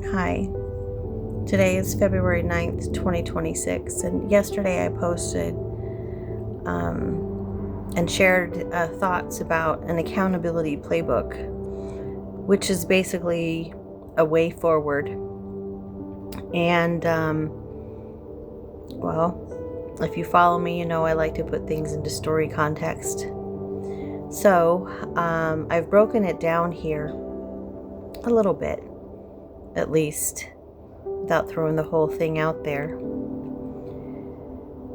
Hi, today is February 9th, 2026, and yesterday I posted and shared thoughts about an accountability playbook, which is basically a way forward. And, if you follow me, you know I like to put things into story context. So, I've broken it down here a little bit, at least, without throwing the whole thing out there.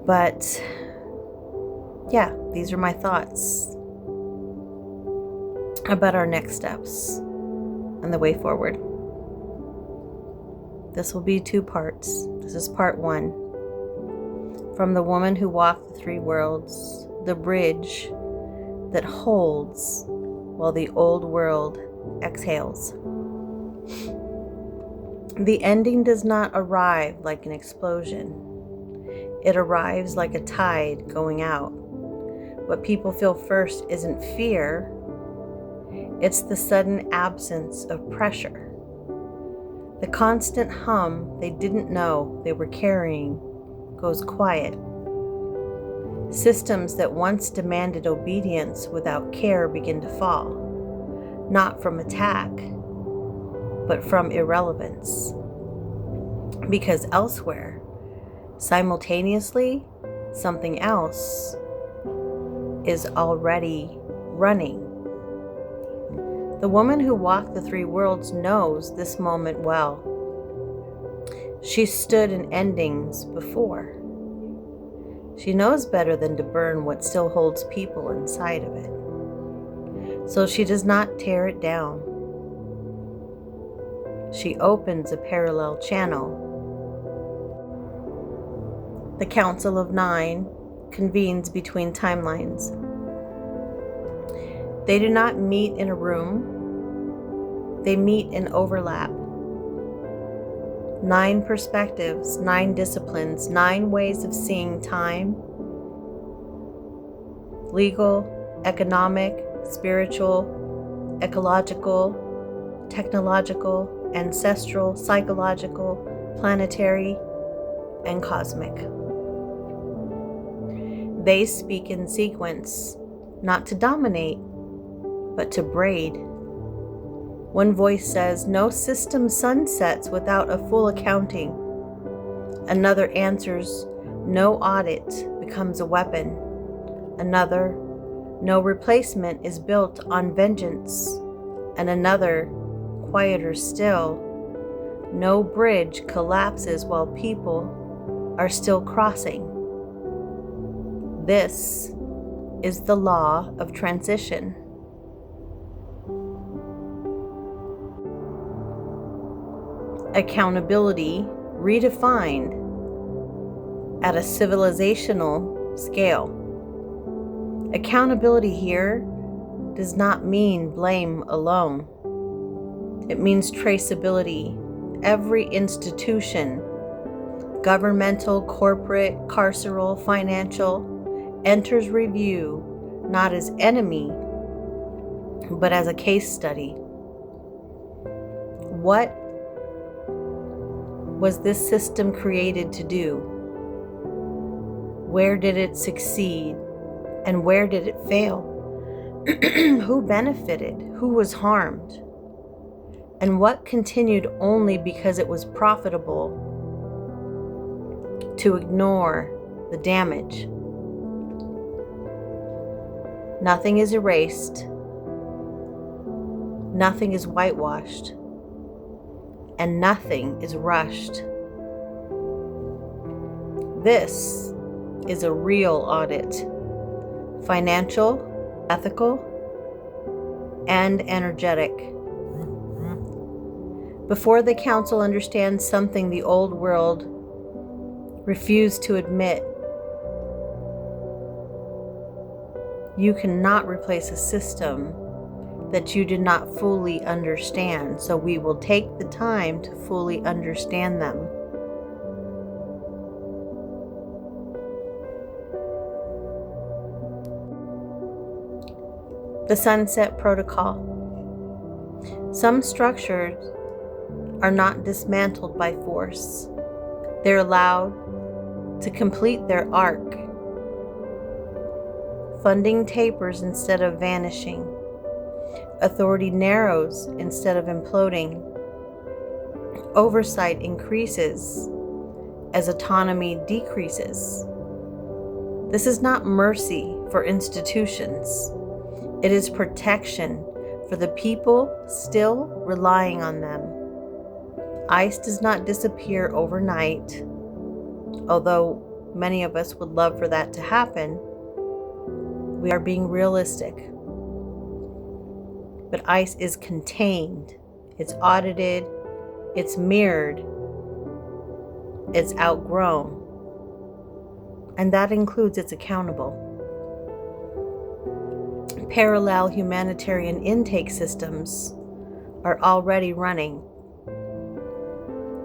But yeah, these are my thoughts about our next steps and the way forward. This will be 2 parts. This is part 1. From the woman who walked the 3 worlds, the bridge that holds while the old world exhales. The ending does not arrive like an explosion. It arrives like a tide going out. What people feel first isn't fear, it's the sudden absence of pressure. The constant hum they didn't know they were carrying goes quiet. Systems that once demanded obedience without care begin to fall, not from attack, but from irrelevance. Because elsewhere, simultaneously, something else is already running. The woman who walked the 3 worlds knows this moment well. She stood in endings before. She knows better than to burn what still holds people inside of it. So she does not tear it down. She opens a parallel channel. The Council of 9 convenes between timelines. They do not meet in a room. They meet in overlap. 9 perspectives, 9 disciplines, 9 ways of seeing time. Legal, economic, spiritual, ecological, technological, ancestral, psychological, planetary, and cosmic. They speak in sequence, not to dominate, but to braid. One voice says, no system sunsets without a full accounting. Another answers, no audit becomes a weapon. Another, no replacement is built on vengeance. And another, quieter still, no bridge collapses while people are still crossing. This is the law of transition. Accountability redefined at a civilizational scale. Accountability here does not mean blame alone. It means traceability. Every institution, governmental, corporate, carceral, financial, enters review not as enemy, but as a case study. What was this system created to do? Where did it succeed? And where did it fail? Who benefited? Who was harmed? And what continued only because it was profitable to ignore the damage? Nothing is erased. Nothing is whitewashed. And nothing is rushed. This is a real audit. Financial, ethical, and energetic. Before the council understands something the old world refused to admit, you cannot replace a system that you did not fully understand, so we will take the time to fully understand them. The Sunset Protocol. Some structures are not dismantled by force. They're allowed to complete their arc. Funding tapers instead of vanishing. Authority narrows instead of imploding. Oversight increases as autonomy decreases. This is not mercy for institutions. It is protection for the people still relying on them. ICE does not disappear overnight, although many of us would love for that to happen. We are being realistic. But ICE is contained, it's audited, it's mirrored, it's outgrown, and that includes it's accountable. Parallel humanitarian intake systems are already running.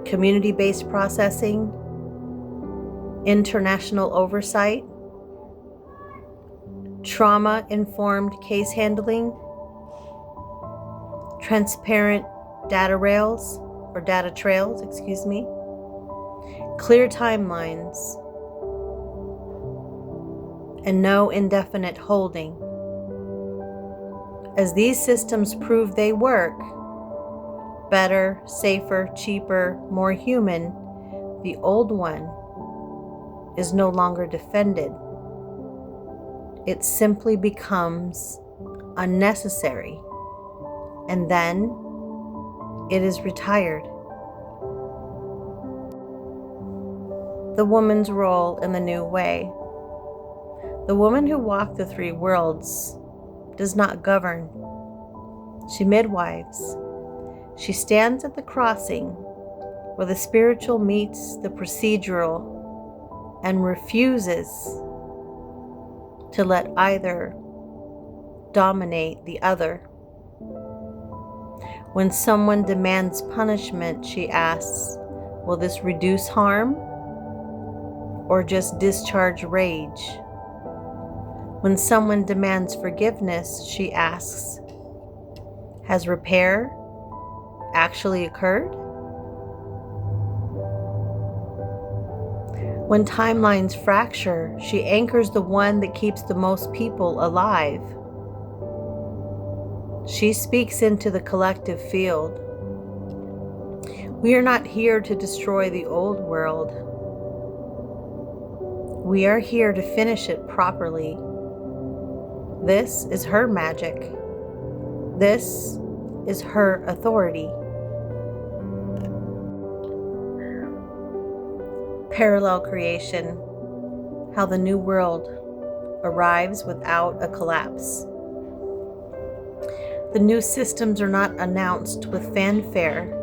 Community-based processing, international oversight, trauma-informed case handling, transparent data trails, clear timelines, and no indefinite holding. As these systems prove they work, better, safer, cheaper, more human, the old one is no longer defended. It simply becomes unnecessary, and then it is retired. The woman's role in the new way. The woman who walked the three worlds does not govern. She midwives. She stands at the crossing where the spiritual meets the procedural and refuses to let either dominate the other. When someone demands punishment, she asks, will this reduce harm or just discharge rage? When someone demands forgiveness, she asks, has repair actually occurred? When timelines fracture, she anchors the one that keeps the most people alive. She speaks into the collective field. We are not here to destroy the old world. We are here to finish it properly. This is her magic. This is her authority. Parallel creation, how the new world arrives without a collapse. The new systems are not announced with fanfare.